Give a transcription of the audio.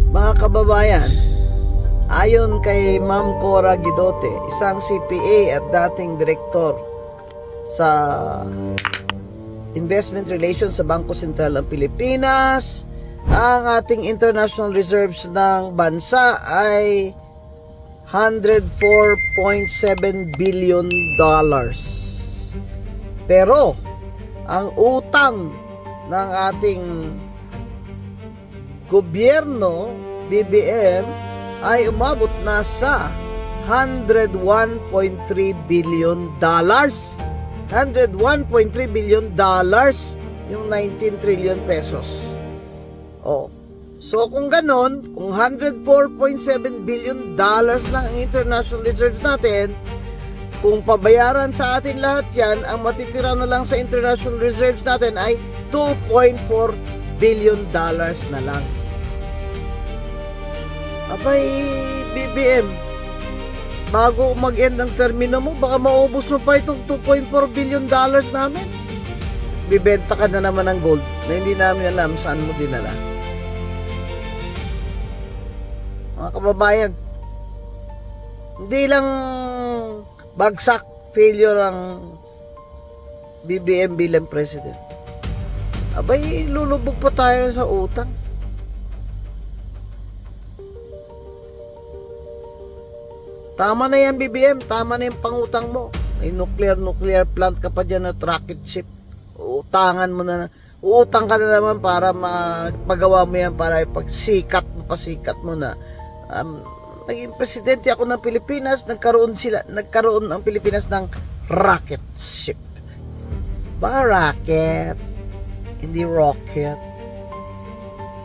Mga kababayan, ayon kay Ma'am Cora Guidote, isang CPA at dating direktor sa Investment Relations sa Bangko Sentral ng Pilipinas, ang ating international reserves ng bansa ay $104.7 billion. Pero ang utang ng ating gobyerno, BBM, ay umabot na sa $101.3 billion. $101.3 billion yung 19 trillion pesos. Oh. So kung ganon, kung $104.7 billion lang ang international reserves natin, kung pabayaran sa atin lahat yan, ang matitira na lang sa international reserves natin ay $2.4 billion na lang. Abay, BBM, bago mag-end ang termino mo, baka maubos mo pa itong $2.4 billion namin. Bibenta ka na naman ng gold na hindi namin alam saan mo dinala. Mga kababayan, hindi lang bagsak, failure ang BBM bilang president. Abay, lulubog pa tayo sa utang. Tama na yan, BBM. Tama na yung pangutang mo. May nuclear plant ka pa dyan na rocket ship. Uutangan mo na. Uutang ka na naman para magawa mo yan, para pasikat mo na. Naging presidente ako ng Pilipinas, nagkaroon ang Pilipinas ng rocket ship. Ba rocket? Hindi rocket.